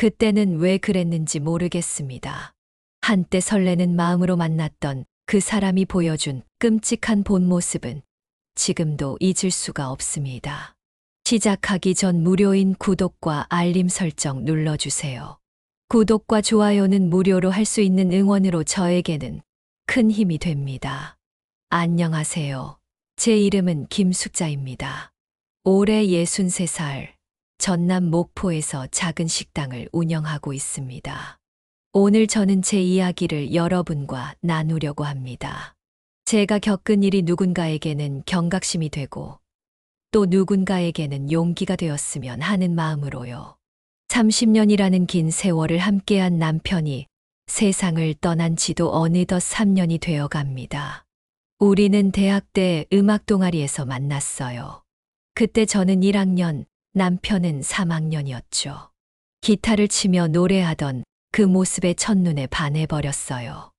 그때는 왜 그랬는지 모르겠습니다. 한때 설레는 마음으로 만났던 그 사람이 보여준 끔찍한 본 모습은 지금도 잊을 수가 없습니다. 시작하기 전 무료인 구독과 알림 설정 눌러주세요. 구독과 좋아요는 무료로 할 수 있는 응원으로 저에게는 큰 힘이 됩니다. 안녕하세요. 제 이름은 김숙자입니다. 올해 63살, 전남 목포에서 작은 식당을 운영하고 있습니다. 오늘 저는 제 이야기를 여러분과 나누려고 합니다. 제가 겪은 일이 누군가에게는 경각심이 되고 또 누군가에게는 용기가 되었으면 하는 마음으로요. 30년이라는 긴 세월을 함께한 남편이 세상을 떠난 지도 어느덧 3년이 되어 갑니다. 우리는 대학 때 음악 동아리에서 만났어요. 그때 저는 1학년, 남편은 3학년이었죠. 기타를 치며 노래하던 그 모습에 첫눈에 반해버렸어요.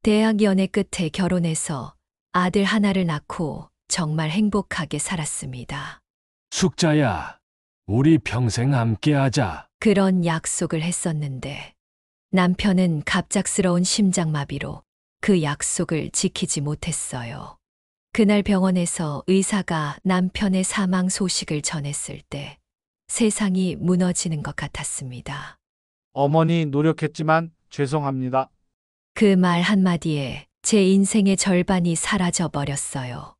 대학 연애 끝에 결혼해서 아들 하나를 낳고 정말 행복하게 살았습니다. 숙자야, 우리 평생 함께하자. 그런 약속을 했었는데 남편은 갑작스러운 심장마비로 그 약속을 지키지 못했어요. 그날 병원에서 의사가 남편의 사망 소식을 전했을 때 세상이 무너지는 것 같았습니다. 어머니 노력했지만 죄송합니다. 그 말 한마디에 제 인생의 절반이 사라져 버렸어요.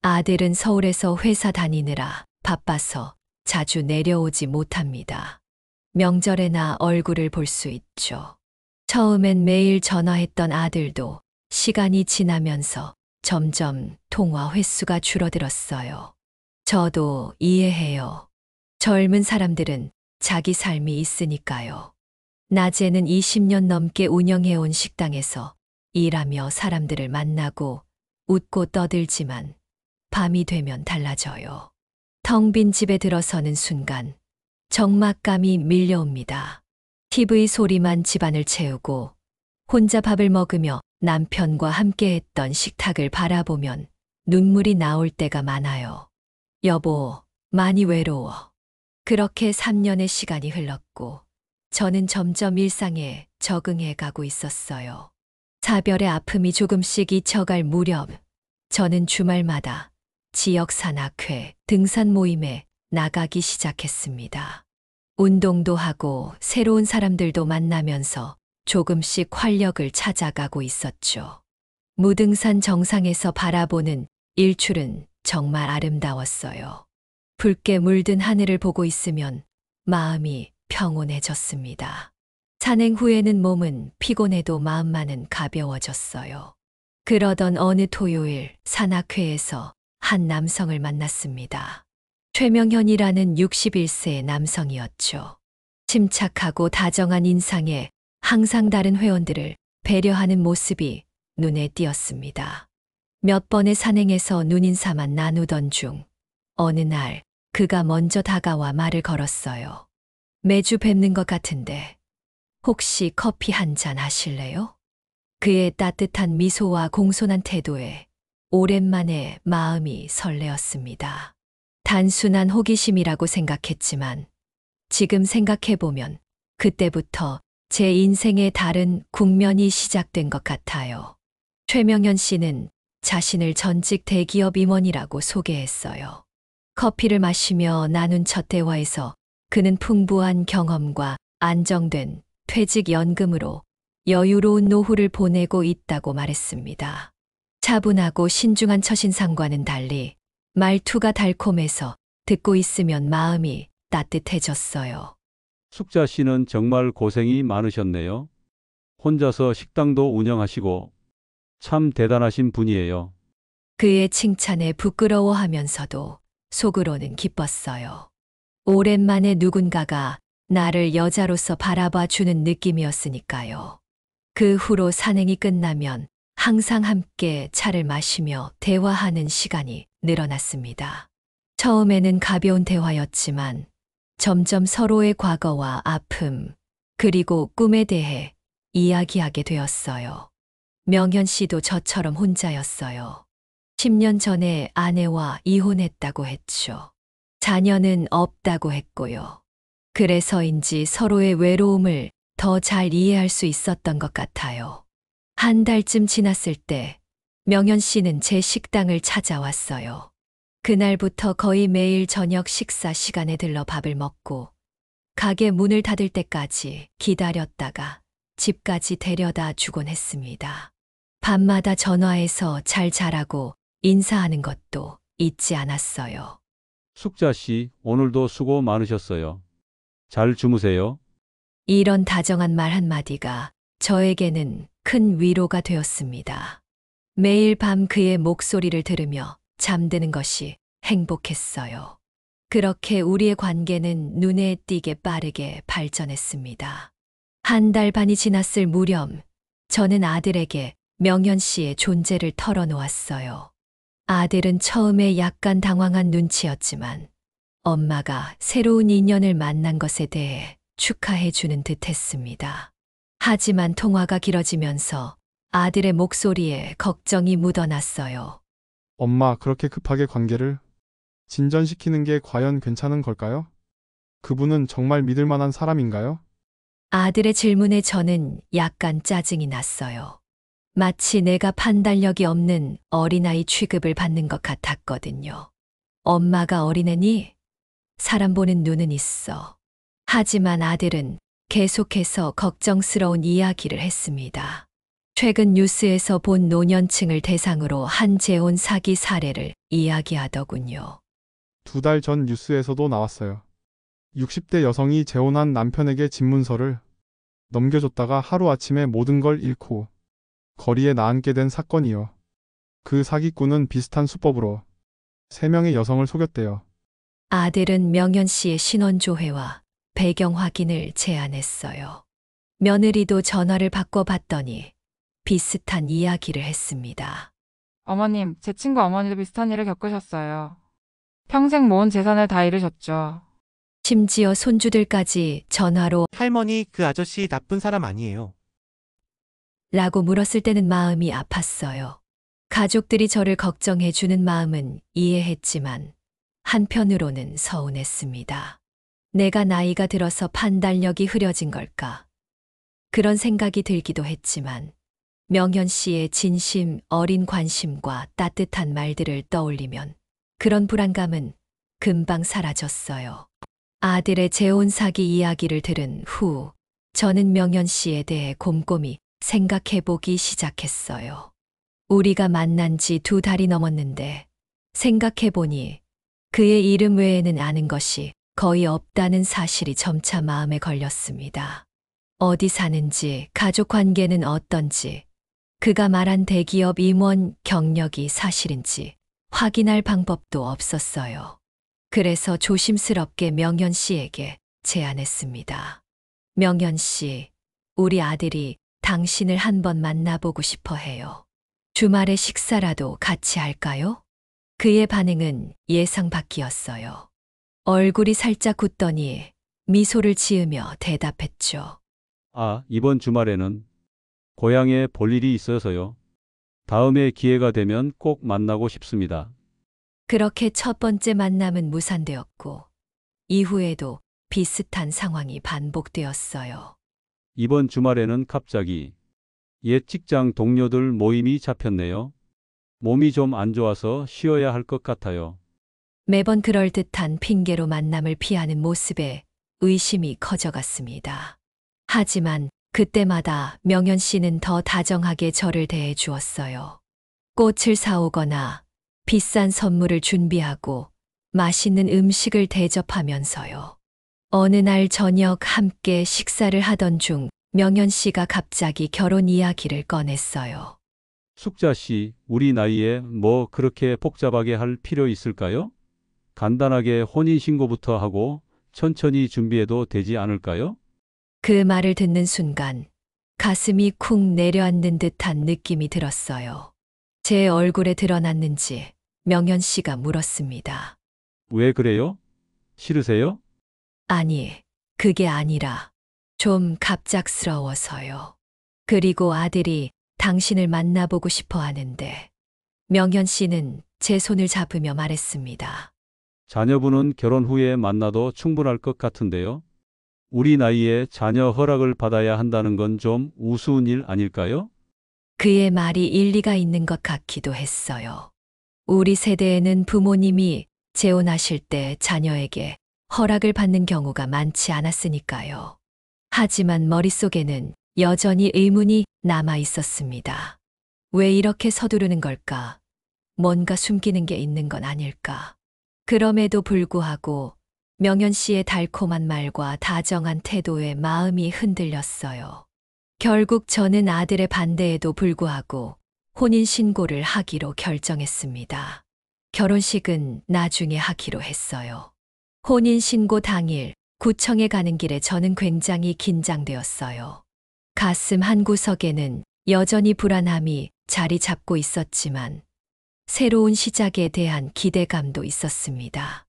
아들은 서울에서 회사 다니느라 바빠서 자주 내려오지 못합니다. 명절에나 얼굴을 볼 수 있죠. 처음엔 매일 전화했던 아들도 시간이 지나면서 점점 통화 횟수가 줄어들었어요. 저도 이해해요. 젊은 사람들은 자기 삶이 있으니까요. 낮에는 20년 넘게 운영해온 식당에서 일하며 사람들을 만나고 웃고 떠들지만 밤이 되면 달라져요. 텅 빈 집에 들어서는 순간 적막감이 밀려옵니다. TV 소리만 집안을 채우고 혼자 밥을 먹으며 남편과 함께했던 식탁을 바라보면 눈물이 나올 때가 많아요. 여보, 많이 외로워. 그렇게 3년의 시간이 흘렀고 저는 점점 일상에 적응해 가고 있었어요. 사별의 아픔이 조금씩 잊혀갈 무렵 저는 주말마다 지역 산악회, 등산 모임에 나가기 시작했습니다. 운동도 하고 새로운 사람들도 만나면서 조금씩 활력을 찾아가고 있었죠. 무등산 정상에서 바라보는 일출은 정말 아름다웠어요. 붉게 물든 하늘을 보고 있으면 마음이 평온해졌습니다. 산행 후에는 몸은 피곤해도 마음만은 가벼워졌어요. 그러던 어느 토요일 산악회에서 한 남성을 만났습니다. 최명현이라는 61세 남성이었죠. 침착하고 다정한 인상에 항상 다른 회원들을 배려하는 모습이 눈에 띄었습니다. 몇 번의 산행에서 눈인사만 나누던 중 어느 날 그가 먼저 다가와 말을 걸었어요. 매주 뵙는 것 같은데 혹시 커피 한 잔 하실래요? 그의 따뜻한 미소와 공손한 태도에 오랜만에 마음이 설레었습니다. 단순한 호기심이라고 생각했지만 지금 생각해보면 그때부터 제 인생의 다른 국면이 시작된 것 같아요. 최명현 씨는 자신을 전직 대기업 임원이라고 소개했어요. 커피를 마시며 나눈 첫 대화에서 그는 풍부한 경험과 안정된 퇴직연금으로 여유로운 노후를 보내고 있다고 말했습니다. 차분하고 신중한 첫인상과는 달리 말투가 달콤해서 듣고 있으면 마음이 따뜻해졌어요. 숙자 씨는 정말 고생이 많으셨네요. 혼자서 식당도 운영하시고 참 대단하신 분이에요. 그의 칭찬에 부끄러워하면서도 속으로는 기뻤어요. 오랜만에 누군가가 나를 여자로서 바라봐 주는 느낌이었으니까요. 그 후로 산행이 끝나면 항상 함께 차를 마시며 대화하는 시간이 늘어났습니다. 처음에는 가벼운 대화였지만 점점 서로의 과거와 아픔, 그리고 꿈에 대해 이야기하게 되었어요. 명현 씨도 저처럼 혼자였어요. 10년 전에 아내와 이혼했다고 했죠. 자녀는 없다고 했고요. 그래서인지 서로의 외로움을 더 잘 이해할 수 있었던 것 같아요. 한 달쯤 지났을 때 명현 씨는 제 식당을 찾아왔어요. 그날부터 거의 매일 저녁 식사 시간에 들러 밥을 먹고 가게 문을 닫을 때까지 기다렸다가 집까지 데려다 주곤 했습니다. 밤마다 전화해서 잘 자라고 인사하는 것도 잊지 않았어요. 숙자 씨, 오늘도 수고 많으셨어요. 잘 주무세요. 이런 다정한 말 한마디가 저에게는 큰 위로가 되었습니다. 매일 밤 그의 목소리를 들으며 잠드는 것이 행복했어요. 그렇게 우리의 관계는 눈에 띄게 빠르게 발전했습니다. 한 달 반이 지났을 무렵, 저는 아들에게 명현 씨의 존재를 털어놓았어요. 아들은 처음에 약간 당황한 눈치였지만 엄마가 새로운 인연을 만난 것에 대해 축하해 주는 듯 했습니다. 하지만 통화가 길어지면서 아들의 목소리에 걱정이 묻어났어요. 엄마, 그렇게 급하게 관계를 진전시키는 게 과연 괜찮은 걸까요? 그분은 정말 믿을 만한 사람인가요? 아들의 질문에 저는 약간 짜증이 났어요. 마치 내가 판단력이 없는 어린아이 취급을 받는 것 같았거든요. 엄마가 어린애니? 사람 보는 눈은 있어. 하지만 아들은 계속해서 걱정스러운 이야기를 했습니다. 최근 뉴스에서 본 노년층을 대상으로 한 재혼 사기 사례를 이야기하더군요. 2달 전 뉴스에서도 나왔어요. 60대 여성이 재혼한 남편에게 집문서를 넘겨줬다가 하루아침에 모든 걸 잃고 거리에 나앉게 된 사건이요. 그 사기꾼은 비슷한 수법으로 3명의 여성을 속였대요. 아들은 명현 씨의 신원조회와 배경 확인을 제안했어요. 며느리도 전화를 바꿔봤더니 비슷한 이야기를 했습니다. 어머님, 제 친구 어머니도 비슷한 일을 겪으셨어요. 평생 모은 재산을 다 잃으셨죠. 심지어 손주들까지 전화로 할머니, 그 아저씨 나쁜 사람 아니에요. 라고 물었을 때는 마음이 아팠어요. 가족들이 저를 걱정해 주는 마음은 이해했지만 한편으로는 서운했습니다. 내가 나이가 들어서 판단력이 흐려진 걸까? 그런 생각이 들기도 했지만 명현 씨의 진심 어린 관심과 따뜻한 말들을 떠올리면 그런 불안감은 금방 사라졌어요. 아들의 재혼 사기 이야기를 들은 후 저는 명현 씨에 대해 곰곰이 생각해보기 시작했어요. 우리가 만난 지 2달이 넘었는데 생각해보니 그의 이름 외에는 아는 것이 거의 없다는 사실이 점차 마음에 걸렸습니다. 어디 사는지, 가족 관계는 어떤지, 그가 말한 대기업 임원 경력이 사실인지 확인할 방법도 없었어요. 그래서 조심스럽게 명현 씨에게 제안했습니다. 명현 씨, 우리 아들이 당신을 한번 만나보고 싶어 해요. 주말에 식사라도 같이 할까요? 그의 반응은 예상 밖이었어요. 얼굴이 살짝 굳더니 미소를 지으며 대답했죠. 아, 이번 주말에는 고향에 볼 일이 있어서요. 다음에 기회가 되면 꼭 만나고 싶습니다. 그렇게 첫 번째 만남은 무산되었고 이후에도 비슷한 상황이 반복되었어요. 이번 주말에는 갑자기 옛 직장 동료들 모임이 잡혔네요. 몸이 좀 안 좋아서 쉬어야 할 것 같아요. 매번 그럴듯한 핑계로 만남을 피하는 모습에 의심이 커져갔습니다. 하지만 그때마다 명현 씨는 더 다정하게 저를 대해 주었어요. 꽃을 사오거나 비싼 선물을 준비하고 맛있는 음식을 대접하면서요. 어느 날 저녁 함께 식사를 하던 중 명현 씨가 갑자기 결혼 이야기를 꺼냈어요. 숙자 씨, 우리 나이에 뭐 그렇게 복잡하게 할 필요 있을까요? 간단하게 혼인신고부터 하고 천천히 준비해도 되지 않을까요? 그 말을 듣는 순간 가슴이 쿵 내려앉는 듯한 느낌이 들었어요. 제 얼굴에 드러났는지 명현 씨가 물었습니다. 왜 그래요? 싫으세요? 아니, 그게 아니라 좀 갑작스러워서요. 그리고 아들이 당신을 만나보고 싶어 하는데 명현 씨는 제 손을 잡으며 말했습니다. 자녀분은 결혼 후에 만나도 충분할 것 같은데요. 우리 나이에 자녀 허락을 받아야 한다는 건 좀 우스운 일 아닐까요? 그의 말이 일리가 있는 것 같기도 했어요. 우리 세대에는 부모님이 재혼하실 때 자녀에게 허락을 받는 경우가 많지 않았으니까요. 하지만 머릿속에는 여전히 의문이 남아 있었습니다. 왜 이렇게 서두르는 걸까? 뭔가 숨기는 게 있는 건 아닐까? 그럼에도 불구하고 명현 씨의 달콤한 말과 다정한 태도에 마음이 흔들렸어요. 결국 저는 아들의 반대에도 불구하고 혼인신고를 하기로 결정했습니다. 결혼식은 나중에 하기로 했어요. 혼인신고 당일 구청에 가는 길에 저는 굉장히 긴장되었어요. 가슴 한구석에는 여전히 불안함이 자리 잡고 있었지만 새로운 시작에 대한 기대감도 있었습니다.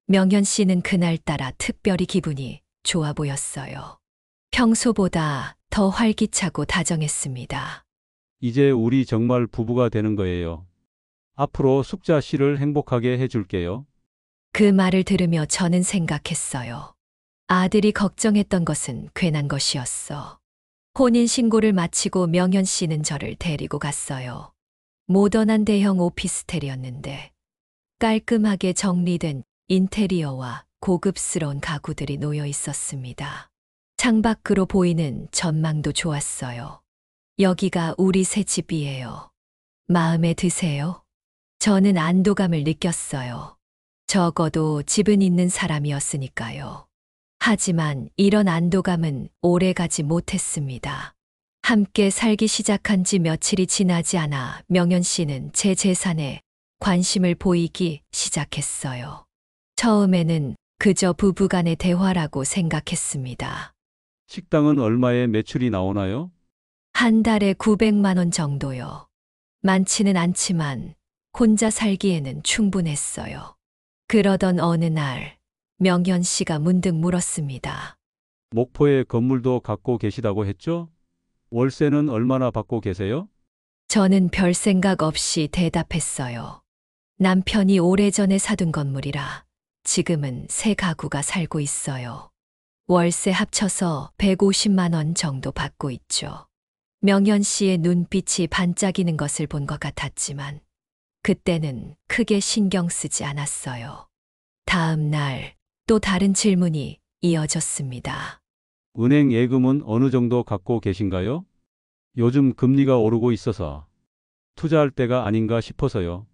명현 씨는 그날따라 특별히 기분이 좋아 보였어요. 평소보다 더 활기차고 다정했습니다. 이제 우리 정말 부부가 되는 거예요. 앞으로 숙자 씨를 행복하게 해줄게요. 그 말을 들으며 저는 생각했어요. 아들이 걱정했던 것은 괜한 것이었어. 혼인신고를 마치고 명현 씨는 저를 데리고 갔어요. 모던한 대형 오피스텔이었는데 깔끔하게 정리된 인테리어와 고급스러운 가구들이 놓여 있었습니다. 창밖으로 보이는 전망도 좋았어요. 여기가 우리 새 집이에요. 마음에 드세요? 저는 안도감을 느꼈어요. 적어도 집은 있는 사람이었으니까요. 하지만 이런 안도감은 오래가지 못했습니다. 함께 살기 시작한 지 며칠이 지나지 않아 명현 씨는 제 재산에 관심을 보이기 시작했어요. 처음에는 그저 부부간의 대화라고 생각했습니다. 식당은 얼마에 매출이 나오나요? 한 달에 900만 원 정도요. 많지는 않지만 혼자 살기에는 충분했어요. 그러던 어느 날 명현 씨가 문득 물었습니다. 목포에 건물도 갖고 계시다고 했죠? 월세는 얼마나 받고 계세요? 저는 별 생각 없이 대답했어요. 남편이 오래전에 사둔 건물이라 지금은 새 가구가 살고 있어요. 월세 합쳐서 150만 원 정도 받고 있죠. 명현 씨의 눈빛이 반짝이는 것을 본 것 같았지만 그때는 크게 신경 쓰지 않았어요. 다음 날 또 다른 질문이 이어졌습니다. 은행 예금은 어느 정도 갖고 계신가요? 요즘 금리가 오르고 있어서 투자할 때가 아닌가 싶어서요.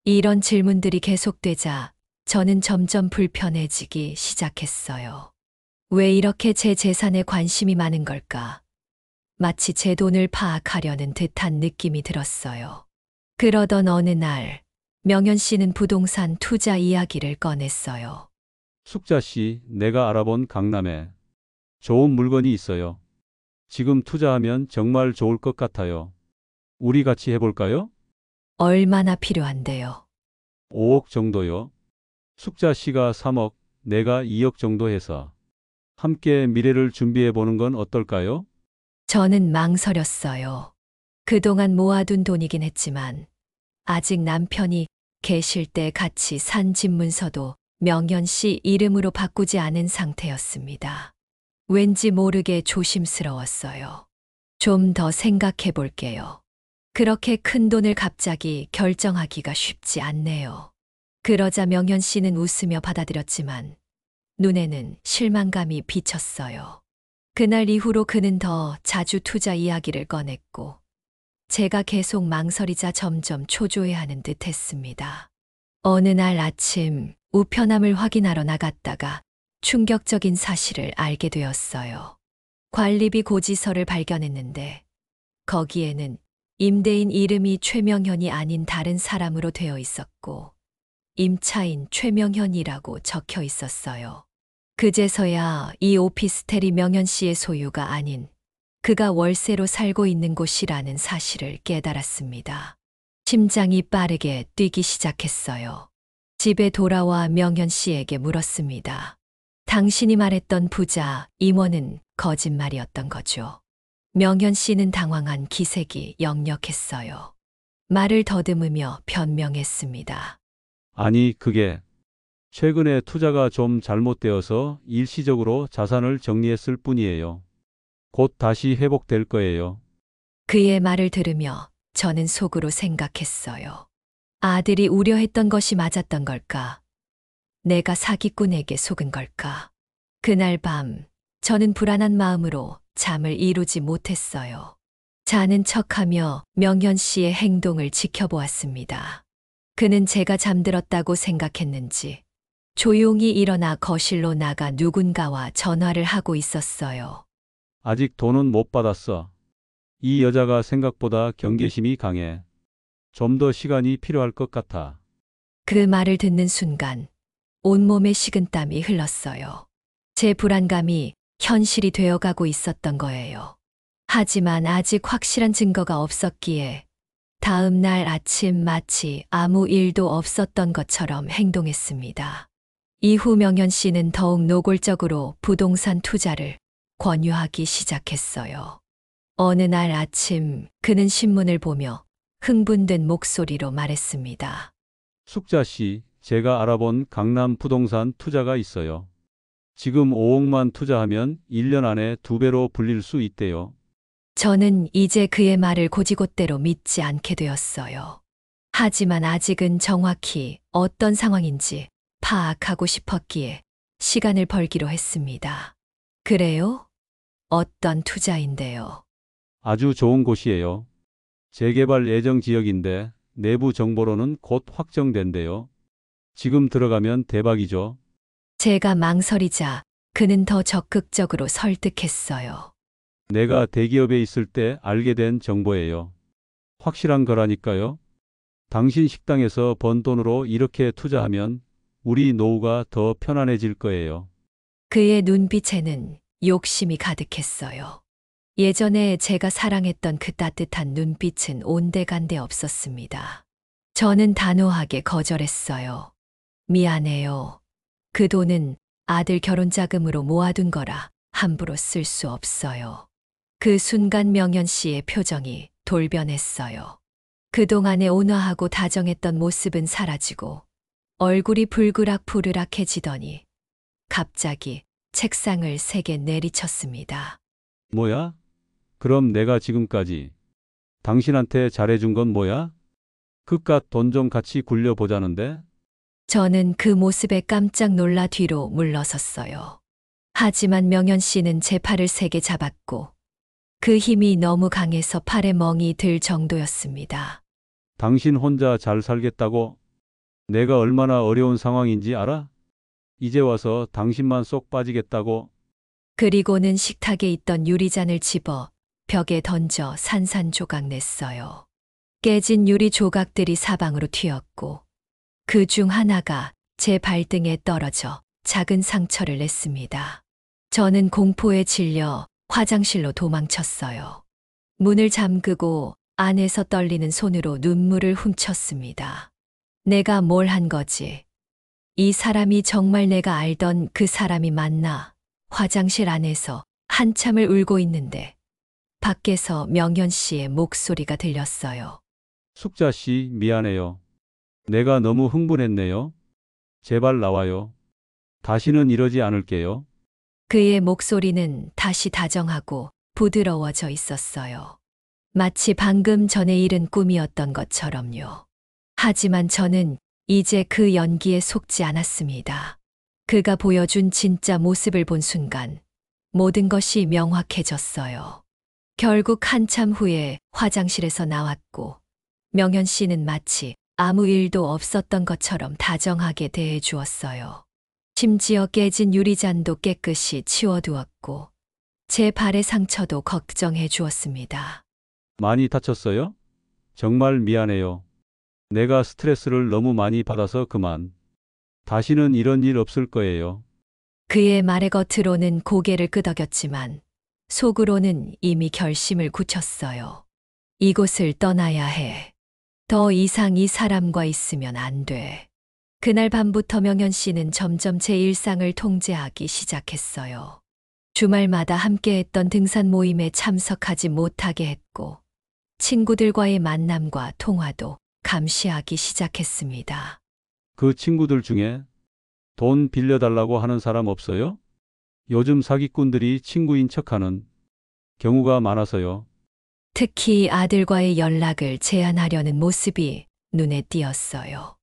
이런 질문들이 계속되자 저는 점점 불편해지기 시작했어요. 왜 이렇게 제 재산에 관심이 많은 걸까? 마치 제 돈을 파악하려는 듯한 느낌이 들었어요. 그러던 어느 날 명현 씨는 부동산 투자 이야기를 꺼냈어요. 숙자 씨, 내가 알아본 강남에 좋은 물건이 있어요. 지금 투자하면 정말 좋을 것 같아요. 우리 같이 해볼까요? 얼마나 필요한데요? 5억 정도요. 숙자 씨가 3억, 내가 2억 정도 해서 함께 미래를 준비해 보는 건 어떨까요? 저는 망설였어요. 그동안 모아둔 돈이긴 했지만 아직 남편이 계실 때 같이 산 집 문서도 명현 씨 이름으로 바꾸지 않은 상태였습니다. 왠지 모르게 조심스러웠어요. 좀 더 생각해 볼게요. 그렇게 큰 돈을 갑자기 결정하기가 쉽지 않네요. 그러자 명현 씨는 웃으며 받아들였지만 눈에는 실망감이 비쳤어요. 그날 이후로 그는 더 자주 투자 이야기를 꺼냈고 제가 계속 망설이자 점점 초조해하는 듯 했습니다. 어느 날 아침 우편함을 확인하러 나갔다가 충격적인 사실을 알게 되었어요. 관리비 고지서를 발견했는데 거기에는 임대인 이름이 최명현이 아닌 다른 사람으로 되어 있었고 임차인 최명현이라고 적혀 있었어요. 그제서야 이 오피스텔이 명현 씨의 소유가 아닌 그가 월세로 살고 있는 곳이라는 사실을 깨달았습니다. 심장이 빠르게 뛰기 시작했어요. 집에 돌아와 명현 씨에게 물었습니다. 당신이 말했던 부자 임원은 거짓말이었던 거죠. 명현 씨는 당황한 기색이 역력했어요. 말을 더듬으며 변명했습니다. 아니, 그게 최근에 투자가 좀 잘못되어서 일시적으로 자산을 정리했을 뿐이에요. 곧 다시 회복될 거예요. 그의 말을 들으며 저는 속으로 생각했어요. 아들이 우려했던 것이 맞았던 걸까? 내가 사기꾼에게 속은 걸까? 그날 밤 저는 불안한 마음으로 잠을 이루지 못했어요. 자는 척하며 명현 씨의 행동을 지켜보았습니다. 그는 제가 잠들었다고 생각했는지 조용히 일어나 거실로 나가 누군가와 전화를 하고 있었어요. 아직 돈은 못 받았어. 이 여자가 생각보다 경계심이 강해. 좀 더 시간이 필요할 것 같아. 그 말을 듣는 순간 온몸에 식은땀이 흘렀어요. 제 불안감이 현실이 되어가고 있었던 거예요. 하지만 아직 확실한 증거가 없었기에 다음 날 아침 마치 아무 일도 없었던 것처럼 행동했습니다. 이후 명현 씨는 더욱 노골적으로 부동산 투자를 권유하기 시작했어요. 어느 날 아침 그는 신문을 보며 흥분된 목소리로 말했습니다. 숙자 씨, 제가 알아본 강남 부동산 투자가 있어요. 지금 5억만 투자하면 1년 안에 2배로 불릴 수 있대요. 저는 이제 그의 말을 곧이곧대로 믿지 않게 되었어요. 하지만 아직은 정확히 어떤 상황인지 파악하고 싶었기에 시간을 벌기로 했습니다. 그래요? 어떤 투자인데요? 아주 좋은 곳이에요. 재개발 예정 지역인데 내부 정보로는 곧 확정된대요. 지금 들어가면 대박이죠. 제가 망설이자 그는 더 적극적으로 설득했어요. 내가 대기업에 있을 때 알게 된 정보예요. 확실한 거라니까요. 당신 식당에서 번 돈으로 이렇게 투자하면 우리 노후가 더 편안해질 거예요. 그의 눈빛에는 욕심이 가득했어요. 예전에 제가 사랑했던 그 따뜻한 눈빛은 온데간데 없었습니다. 저는 단호하게 거절했어요. 미안해요. 그 돈은 아들 결혼 자금으로 모아둔 거라 함부로 쓸 수 없어요. 그 순간 명현 씨의 표정이 돌변했어요. 그동안의 온화하고 다정했던 모습은 사라지고 얼굴이 불그락부르락해지더니 갑자기 책상을 세게 내리쳤습니다. 뭐야? 그럼 내가 지금까지 당신한테 잘해준 건 뭐야? 그깟 돈 좀 같이 굴려보자는데? 저는 그 모습에 깜짝 놀라 뒤로 물러섰어요. 하지만 명현 씨는 제 팔을 세게 잡았고 그 힘이 너무 강해서 팔에 멍이 들 정도였습니다. 당신 혼자 잘 살겠다고? 내가 얼마나 어려운 상황인지 알아? 이제 와서 당신만 쏙 빠지겠다고? 그리고는 식탁에 있던 유리잔을 집어 벽에 던져 산산조각 냈어요. 깨진 유리 조각들이 사방으로 튀었고 그 중 하나가 제 발등에 떨어져 작은 상처를 냈습니다. 저는 공포에 질려 화장실로 도망쳤어요. 문을 잠그고 안에서 떨리는 손으로 눈물을 훔쳤습니다. 내가 뭘 한 거지? 이 사람이 정말 내가 알던 그 사람이 맞나? 화장실 안에서 한참을 울고 있는데 밖에서 명현 씨의 목소리가 들렸어요. 숙자 씨, 미안해요. 내가 너무 흥분했네요. 제발 나와요. 다시는 이러지 않을게요. 그의 목소리는 다시 다정하고 부드러워져 있었어요. 마치 방금 전에 일은 꿈이었던 것처럼요. 하지만 저는 이제 그 연기에 속지 않았습니다. 그가 보여준 진짜 모습을 본 순간 모든 것이 명확해졌어요. 결국 한참 후에 화장실에서 나왔고 명현 씨는 마치 아무 일도 없었던 것처럼 다정하게 대해 주었어요. 심지어 깨진 유리잔도 깨끗이 치워두었고 제 발의 상처도 걱정해 주었습니다. 많이 다쳤어요? 정말 미안해요. 내가 스트레스를 너무 많이 받아서 그만. 다시는 이런 일 없을 거예요. 그의 말의 겉으로는 고개를 끄덕였지만 속으로는 이미 결심을 굳혔어요. 이곳을 떠나야 해. 더 이상 이 사람과 있으면 안 돼. 그날 밤부터 명현 씨는 점점 제 일상을 통제하기 시작했어요. 주말마다 함께했던 등산 모임에 참석하지 못하게 했고 친구들과의 만남과 통화도 감시하기 시작했습니다. 그 친구들 중에 돈 빌려달라고 하는 사람 없어요? 요즘 사기꾼들이 친구인 척하는 경우가 많아서요. 특히 아들과의 연락을 제한하려는 모습이 눈에 띄었어요.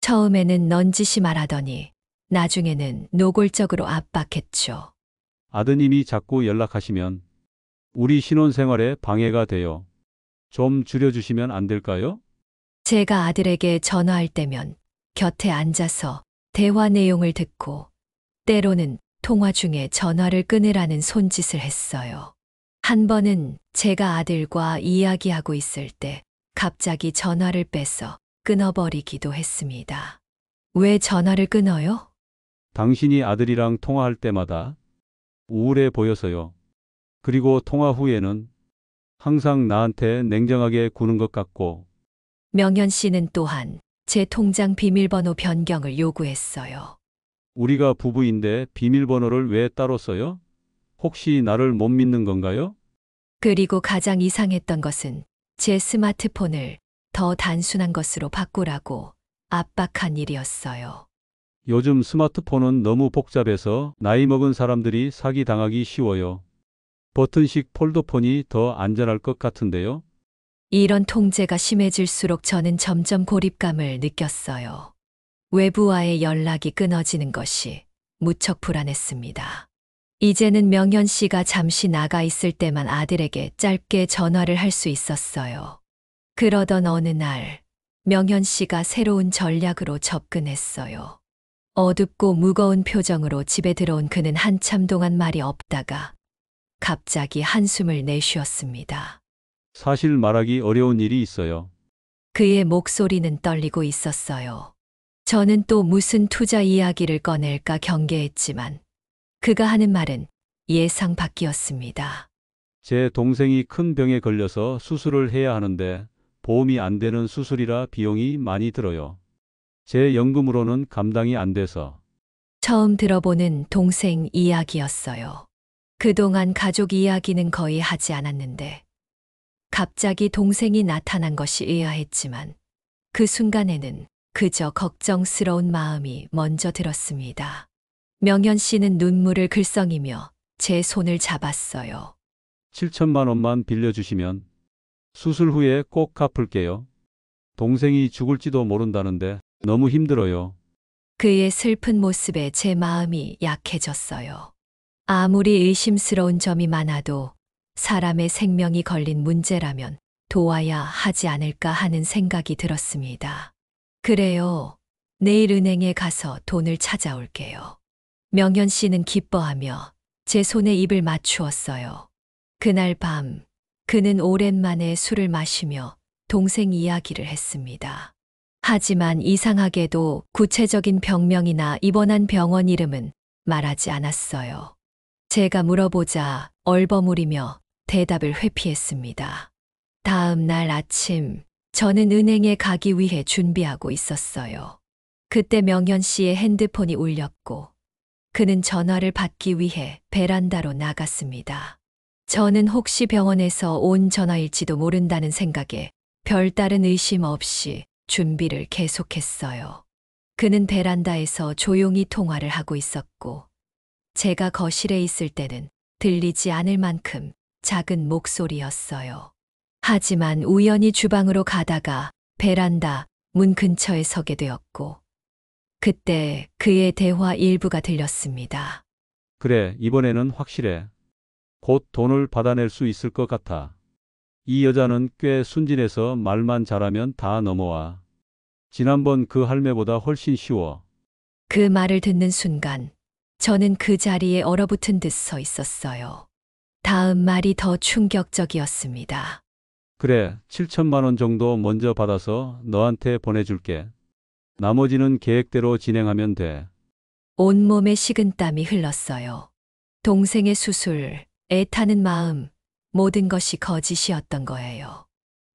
처음에는 넌지시 말하더니 나중에는 노골적으로 압박했죠. 아드님이 자꾸 연락하시면 우리 신혼생활에 방해가 돼요. 좀 줄여주시면 안 될까요? 제가 아들에게 전화할 때면 곁에 앉아서 대화 내용을 듣고 때로는 통화 중에 전화를 끊으라는 손짓을 했어요. 한 번은 제가 아들과 이야기하고 있을 때 갑자기 전화를 빼서 끊어버리기도 했습니다. 왜 전화를 끊어요? 당신이 아들이랑 통화할 때마다 우울해 보여서요. 그리고 통화 후에는 항상 나한테 냉정하게 구는 것 같고 명현 씨는 또한 제 통장 비밀번호 변경을 요구했어요. 우리가 부부인데 비밀번호를 왜 따로 써요? 혹시 나를 못 믿는 건가요? 그리고 가장 이상했던 것은 제 스마트폰을 더 단순한 것으로 바꾸라고 압박한 일이었어요. 요즘 스마트폰은 너무 복잡해서 나이 먹은 사람들이 사기 당하기 쉬워요. 버튼식 폴더폰이 더 안전할 것 같은데요. 이런 통제가 심해질수록 저는 점점 고립감을 느꼈어요. 외부와의 연락이 끊어지는 것이 무척 불안했습니다. 이제는 명현 씨가 잠시 나가 있을 때만 아들에게 짧게 전화를 할 수 있었어요. 그러던 어느 날, 명현 씨가 새로운 전략으로 접근했어요. 어둡고 무거운 표정으로 집에 들어온 그는 한참 동안 말이 없다가 갑자기 한숨을 내쉬었습니다. 사실 말하기 어려운 일이 있어요. 그의 목소리는 떨리고 있었어요. 저는 또 무슨 투자 이야기를 꺼낼까 경계했지만 그가 하는 말은 예상 밖이었습니다. 제 동생이 큰 병에 걸려서 수술을 해야 하는데 보험이 안 되는 수술이라 비용이 많이 들어요. 제 연금으로는 감당이 안 돼서. 처음 들어보는 동생 이야기였어요. 그동안 가족 이야기는 거의 하지 않았는데 갑자기 동생이 나타난 것이 의아했지만 그 순간에는 그저 걱정스러운 마음이 먼저 들었습니다. 명현 씨는 눈물을 글썽이며 제 손을 잡았어요. 7천만 원만 빌려주시면 수술 후에 꼭 갚을게요. 동생이 죽을지도 모른다는데 너무 힘들어요. 그의 슬픈 모습에 제 마음이 약해졌어요. 아무리 의심스러운 점이 많아도 사람의 생명이 걸린 문제라면 도와야 하지 않을까 하는 생각이 들었습니다. 그래요. 내일 은행에 가서 돈을 찾아올게요. 명현 씨는 기뻐하며 제 손에 입을 맞추었어요. 그날 밤 그는 오랜만에 술을 마시며 동생 이야기를 했습니다. 하지만 이상하게도 구체적인 병명이나 입원한 병원 이름은 말하지 않았어요. 제가 물어보자 얼버무리며 대답을 회피했습니다. 다음 날 아침 저는 은행에 가기 위해 준비하고 있었어요. 그때 명현 씨의 핸드폰이 울렸고 그는 전화를 받기 위해 베란다로 나갔습니다. 저는 혹시 병원에서 온 전화일지도 모른다는 생각에 별다른 의심 없이 준비를 계속했어요. 그는 베란다에서 조용히 통화를 하고 있었고 제가 거실에 있을 때는 들리지 않을 만큼 작은 목소리였어요. 하지만 우연히 주방으로 가다가 베란다 문 근처에 서게 되었고 그때 그의 대화 일부가 들렸습니다. 그래, 이번에는 확실해. 곧 돈을 받아낼 수 있을 것 같아. 이 여자는 꽤 순진해서 말만 잘하면 다 넘어와. 지난번 그 할매보다 훨씬 쉬워. 그 말을 듣는 순간 저는 그 자리에 얼어붙은 듯 서 있었어요. 다음 말이 더 충격적이었습니다. 그래, 7천만 원 정도 먼저 받아서 너한테 보내줄게. 나머지는 계획대로 진행하면 돼. 온몸에 식은땀이 흘렀어요. 동생의 수술, 애타는 마음, 모든 것이 거짓이었던 거예요.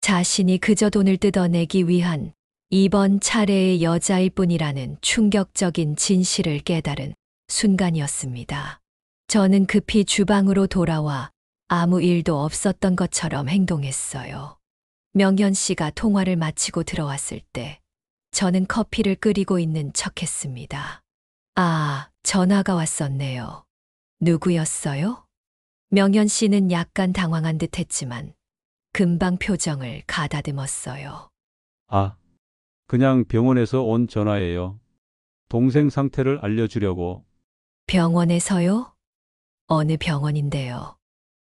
자신이 그저 돈을 뜯어내기 위한 이번 차례의 여자일 뿐이라는 충격적인 진실을 깨달은 순간이었습니다. 저는 급히 주방으로 돌아와 아무 일도 없었던 것처럼 행동했어요. 명현 씨가 통화를 마치고 들어왔을 때 저는 커피를 끓이고 있는 척했습니다. 아, 전화가 왔었네요. 누구였어요? 명현 씨는 약간 당황한 듯 했지만 금방 표정을 가다듬었어요. 아, 그냥 병원에서 온 전화예요. 동생 상태를 알려주려고. 병원에서요? 어느 병원인데요?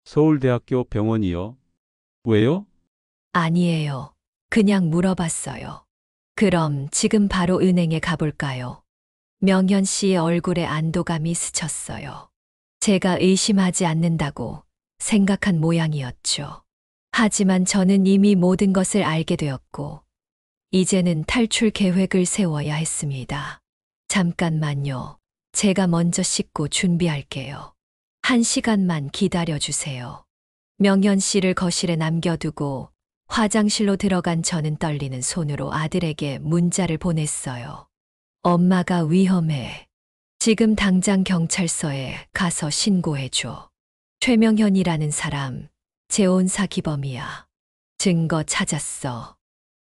서울대학교 병원이요. 왜요? 아니에요. 그냥 물어봤어요. 그럼 지금 바로 은행에 가볼까요? 명현 씨의 얼굴에 안도감이 스쳤어요. 제가 의심하지 않는다고 생각한 모양이었죠. 하지만 저는 이미 모든 것을 알게 되었고, 이제는 탈출 계획을 세워야 했습니다. 잠깐만요. 제가 먼저 씻고 준비할게요. 1시간만 기다려주세요. 명현 씨를 거실에 남겨두고 화장실로 들어간 저는 떨리는 손으로 아들에게 문자를 보냈어요. 엄마가 위험해. 지금 당장 경찰서에 가서 신고해줘. 최명현이라는 사람, 재혼 사기범이야. 증거 찾았어.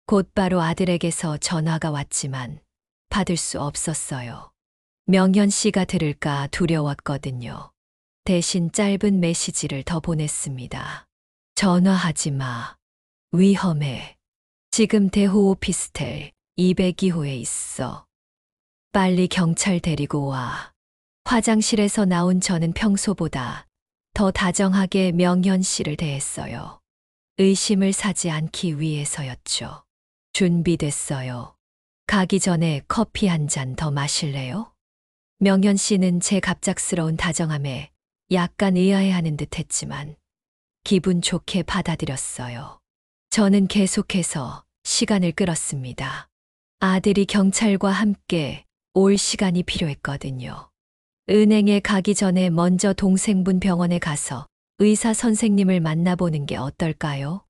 곧바로 아들에게서 전화가 왔지만 받을 수 없었어요. 명현 씨가 들을까 두려웠거든요. 대신 짧은 메시지를 더 보냈습니다. 전화하지 마. 위험해. 지금 대호 오피스텔 202호에 있어. 빨리 경찰 데리고 와. 화장실에서 나온 저는 평소보다 더 다정하게 명현 씨를 대했어요. 의심을 사지 않기 위해서였죠. 준비됐어요. 가기 전에 커피 한 잔 더 마실래요? 명현 씨는 제 갑작스러운 다정함에 약간 의아해하는 듯 했지만 기분 좋게 받아들였어요. 저는 계속해서 시간을 끌었습니다. 아들이 경찰과 함께 올 시간이 필요했거든요. 은행에 가기 전에 먼저 동생분 병원에 가서 의사 선생님을 만나보는 게 어떨까요?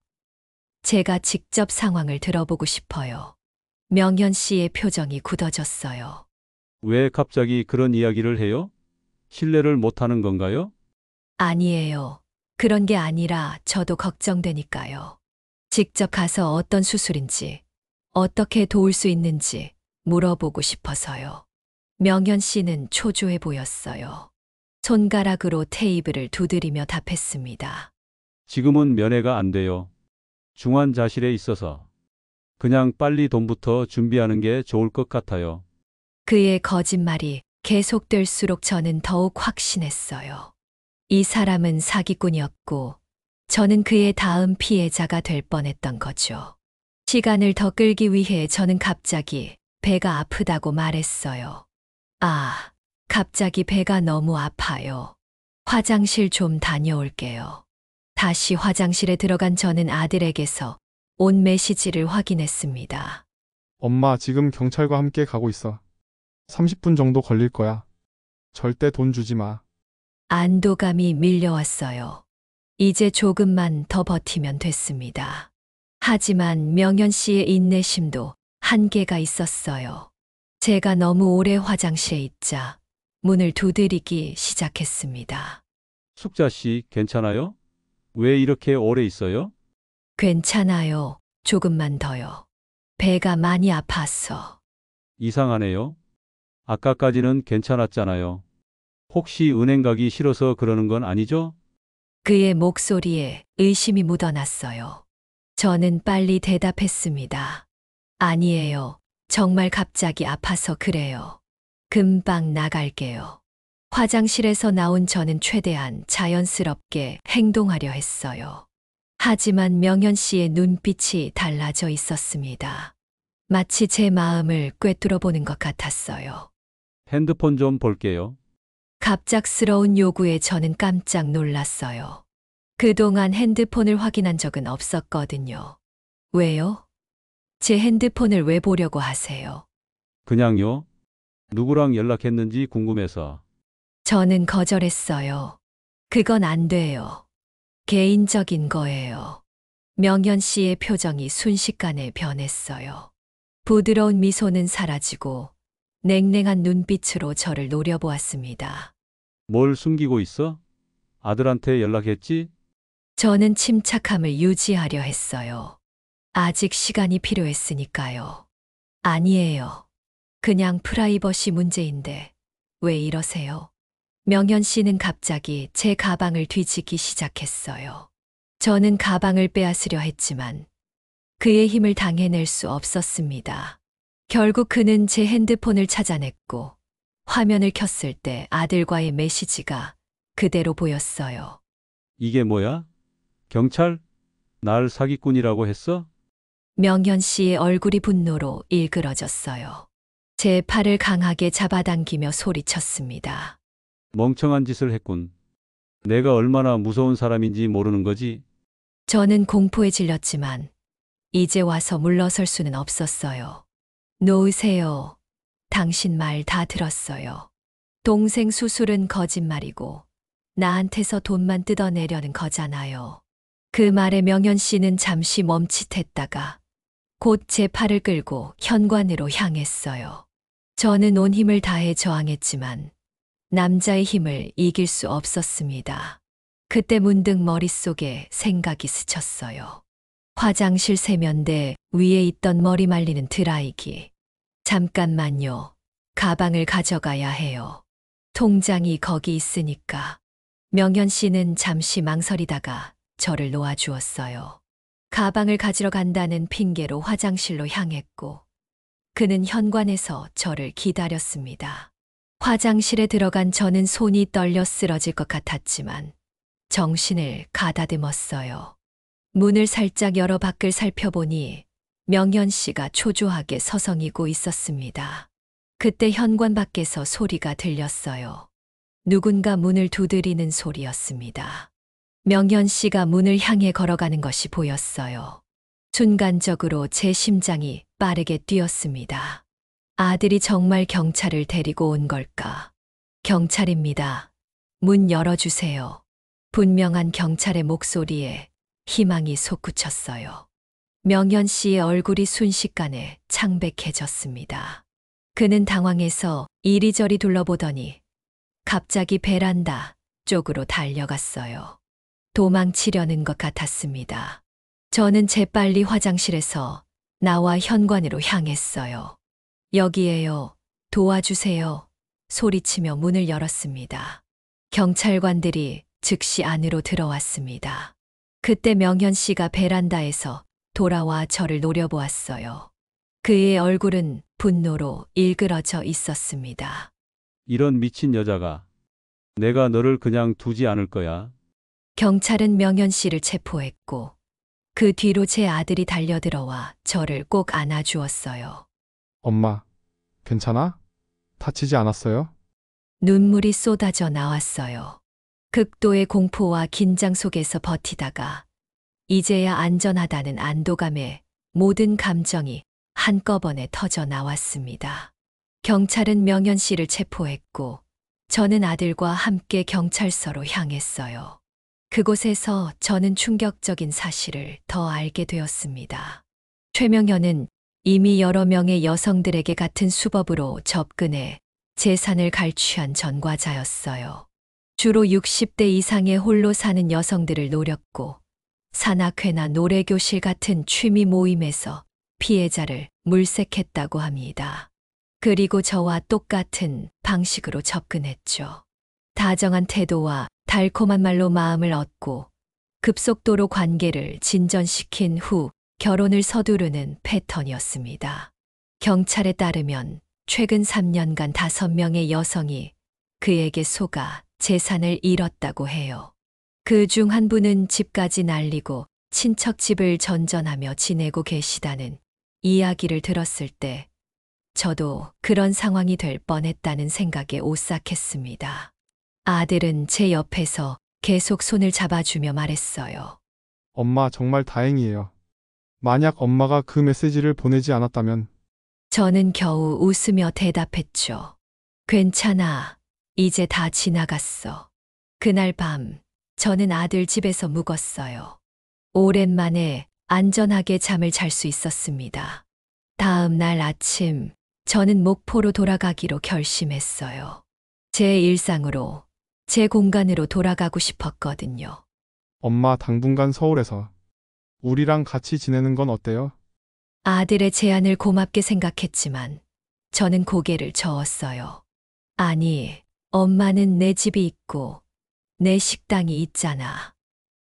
제가 직접 상황을 들어보고 싶어요. 명현 씨의 표정이 굳어졌어요. 왜 갑자기 그런 이야기를 해요? 신뢰를 못하는 건가요? 아니에요. 그런 게 아니라 저도 걱정되니까요. 직접 가서 어떤 수술인지, 어떻게 도울 수 있는지 물어보고 싶어서요. 명현 씨는 초조해 보였어요. 손가락으로 테이블을 두드리며 답했습니다. 지금은 면회가 안 돼요. 중환자실에 있어서. 그냥 빨리 돈부터 준비하는 게 좋을 것 같아요. 그의 거짓말이 계속될수록 저는 더욱 확신했어요. 이 사람은 사기꾼이었고, 저는 그의 다음 피해자가 될 뻔했던 거죠. 시간을 더 끌기 위해 저는 갑자기 배가 아프다고 말했어요. 아, 갑자기 배가 너무 아파요. 화장실 좀 다녀올게요. 다시 화장실에 들어간 저는 아들에게서 온 메시지를 확인했습니다. 엄마, 지금 경찰과 함께 가고 있어. 30분 정도 걸릴 거야. 절대 돈 주지 마. 안도감이 밀려왔어요. 이제 조금만 더 버티면 됐습니다. 하지만 명현 씨의 인내심도 한계가 있었어요. 제가 너무 오래 화장실에 있자 문을 두드리기 시작했습니다. 숙자 씨, 괜찮아요? 왜 이렇게 오래 있어요? 괜찮아요. 조금만 더요. 배가 많이 아팠어. 이상하네요. 아까까지는 괜찮았잖아요. 혹시 은행 가기 싫어서 그러는 건 아니죠? 그의 목소리에 의심이 묻어났어요. 저는 빨리 대답했습니다. 아니에요. 정말 갑자기 아파서 그래요. 금방 나갈게요. 화장실에서 나온 저는 최대한 자연스럽게 행동하려 했어요. 하지만 명현 씨의 눈빛이 달라져 있었습니다. 마치 제 마음을 꿰뚫어 보는 것 같았어요. 핸드폰 좀 볼게요. 갑작스러운 요구에 저는 깜짝 놀랐어요. 그동안 핸드폰을 확인한 적은 없었거든요. 왜요? 제 핸드폰을 왜 보려고 하세요? 그냥요. 누구랑 연락했는지 궁금해서. 저는 거절했어요. 그건 안 돼요. 개인적인 거예요. 명현 씨의 표정이 순식간에 변했어요. 부드러운 미소는 사라지고 냉랭한 눈빛으로 저를 노려보았습니다. 뭘 숨기고 있어? 아들한테 연락했지? 저는 침착함을 유지하려 했어요. 아직 시간이 필요했으니까요. 아니에요. 그냥 프라이버시 문제인데 왜 이러세요? 명현 씨는 갑자기 제 가방을 뒤지기 시작했어요. 저는 가방을 빼앗으려 했지만 그의 힘을 당해낼 수 없었습니다. 결국 그는 제 핸드폰을 찾아냈고 화면을 켰을 때 아들과의 메시지가 그대로 보였어요. 이게 뭐야? 경찰? 날 사기꾼이라고 했어? 명현 씨의 얼굴이 분노로 일그러졌어요. 제 팔을 강하게 잡아당기며 소리쳤습니다. 멍청한 짓을 했군. 내가 얼마나 무서운 사람인지 모르는 거지? 저는 공포에 질렸지만 이제 와서 물러설 수는 없었어요. 놓으세요. 당신 말 다 들었어요. 동생 수술은 거짓말이고 나한테서 돈만 뜯어내려는 거잖아요. 그 말에 명현 씨는 잠시 멈칫했다가 곧 제 팔을 끌고 현관으로 향했어요. 저는 온 힘을 다해 저항했지만 남자의 힘을 이길 수 없었습니다. 그때 문득 머릿속에 생각이 스쳤어요. 화장실 세면대 위에 있던 머리 말리는 드라이기. 잠깐만요. 가방을 가져가야 해요. 통장이 거기 있으니까. 명현 씨는 잠시 망설이다가 저를 놓아주었어요. 가방을 가지러 간다는 핑계로 화장실로 향했고 그는 현관에서 저를 기다렸습니다. 화장실에 들어간 저는 손이 떨려 쓰러질 것 같았지만 정신을 가다듬었어요. 문을 살짝 열어 밖을 살펴보니 명현 씨가 초조하게 서성이고 있었습니다. 그때 현관 밖에서 소리가 들렸어요. 누군가 문을 두드리는 소리였습니다. 명현 씨가 문을 향해 걸어가는 것이 보였어요. 순간적으로 제 심장이 빠르게 뛰었습니다. 아들이 정말 경찰을 데리고 온 걸까? 경찰입니다. 문 열어주세요. 분명한 경찰의 목소리에 희망이 솟구쳤어요. 명현 씨의 얼굴이 순식간에 창백해졌습니다. 그는 당황해서 이리저리 둘러보더니 갑자기 베란다 쪽으로 달려갔어요. 도망치려는 것 같았습니다. 저는 재빨리 화장실에서 나와 현관으로 향했어요. 여기에요. 도와주세요. 소리치며 문을 열었습니다. 경찰관들이 즉시 안으로 들어왔습니다. 그때 명현 씨가 베란다에서 돌아와 저를 노려보았어요. 그의 얼굴은 분노로 일그러져 있었습니다. 이런 미친 여자가. 내가 너를 그냥 두지 않을 거야. 경찰은 명현 씨를 체포했고 그 뒤로 제 아들이 달려들어와 저를 꼭 안아주었어요. 엄마, 괜찮아? 다치지 않았어요? 눈물이 쏟아져 나왔어요. 극도의 공포와 긴장 속에서 버티다가 이제야 안전하다는 안도감에 모든 감정이 한꺼번에 터져 나왔습니다. 경찰은 명현 씨를 체포했고 저는 아들과 함께 경찰서로 향했어요. 그곳에서 저는 충격적인 사실을 더 알게 되었습니다. 최명현은 이미 여러 명의 여성들에게 같은 수법으로 접근해 재산을 갈취한 전과자였어요. 주로 60대 이상의 홀로 사는 여성들을 노렸고 산악회나 노래교실 같은 취미 모임에서 피해자를 물색했다고 합니다. 그리고 저와 똑같은 방식으로 접근했죠. 다정한 태도와 달콤한 말로 마음을 얻고 급속도로 관계를 진전시킨 후 결혼을 서두르는 패턴이었습니다. 경찰에 따르면 최근 3년간 5명의 여성이 그에게 속아 재산을 잃었다고 해요. 그 중 한 분은 집까지 날리고 친척 집을 전전하며 지내고 계시다는 이야기를 들었을 때 저도 그런 상황이 될 뻔했다는 생각에 오싹했습니다. 아들은 제 옆에서 계속 손을 잡아주며 말했어요. 엄마 정말 다행이에요. 만약 엄마가 그 메시지를 보내지 않았다면 저는 겨우 웃으며 대답했죠. 괜찮아. 이제 다 지나갔어. 그날 밤 저는 아들 집에서 묵었어요. 오랜만에 안전하게 잠을 잘 수 있었습니다. 다음 날 아침 저는 목포로 돌아가기로 결심했어요. 제 일상으로, 제 공간으로 돌아가고 싶었거든요. 엄마 당분간 서울에서 우리랑 같이 지내는 건 어때요? 아들의 제안을 고맙게 생각했지만 저는 고개를 저었어요. 아니, 엄마는 내 집이 있고 내 식당이 있잖아.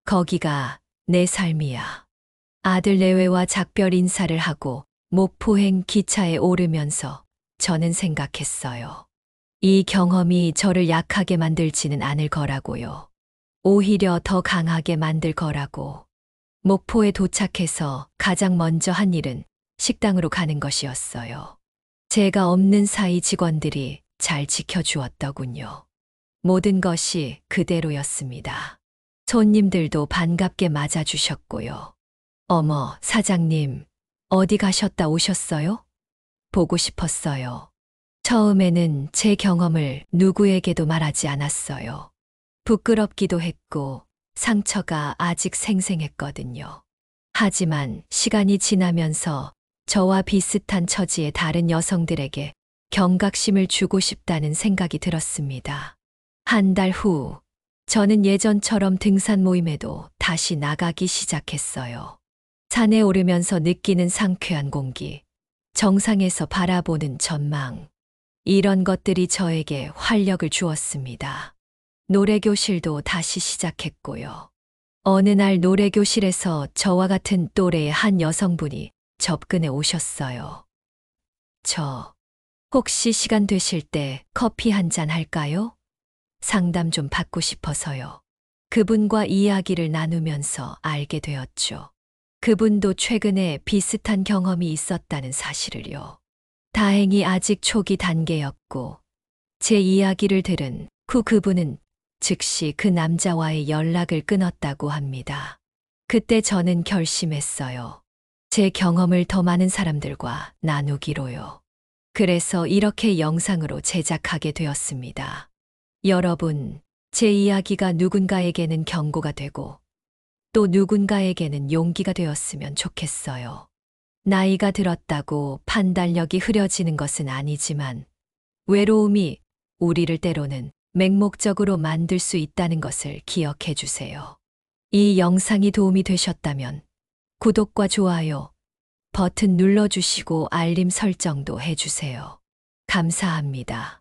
거기가 내 삶이야. 아들 내외와 작별 인사를 하고 목포행 기차에 오르면서 저는 생각했어요. 이 경험이 저를 약하게 만들지는 않을 거라고요. 오히려 더 강하게 만들 거라고. 목포에 도착해서 가장 먼저 한 일은 식당으로 가는 것이었어요. 제가 없는 사이 직원들이 잘 지켜주었더군요. 모든 것이 그대로였습니다. 손님들도 반갑게 맞아주셨고요. 어머, 사장님, 어디 가셨다 오셨어요? 보고 싶었어요. 처음에는 제 경험을 누구에게도 말하지 않았어요. 부끄럽기도 했고 상처가 아직 생생했거든요. 하지만 시간이 지나면서 저와 비슷한 처지의 다른 여성들에게 경각심을 주고 싶다는 생각이 들었습니다. 한 달 후, 저는 예전처럼 등산 모임에도 다시 나가기 시작했어요. 산에 오르면서 느끼는 상쾌한 공기, 정상에서 바라보는 전망, 이런 것들이 저에게 활력을 주었습니다. 노래교실도 다시 시작했고요. 어느 날 노래교실에서 저와 같은 또래의 한 여성분이 접근해 오셨어요. 저, 혹시 시간 되실 때 커피 한 잔 할까요? 상담 좀 받고 싶어서요. 그분과 이야기를 나누면서 알게 되었죠. 그분도 최근에 비슷한 경험이 있었다는 사실을요. 다행히 아직 초기 단계였고, 제 이야기를 들은 후 그분은 즉시 그 남자와의 연락을 끊었다고 합니다. 그때 저는 결심했어요. 제 경험을 더 많은 사람들과 나누기로요. 그래서 이렇게 영상으로 제작하게 되었습니다. 여러분, 제 이야기가 누군가에게는 경고가 되고 또 누군가에게는 용기가 되었으면 좋겠어요. 나이가 들었다고 판단력이 흐려지는 것은 아니지만 외로움이 우리를 때로는 맹목적으로 만들 수 있다는 것을 기억해 주세요. 이 영상이 도움이 되셨다면 구독과 좋아요 버튼 눌러주시고 알림 설정도 해주세요. 감사합니다.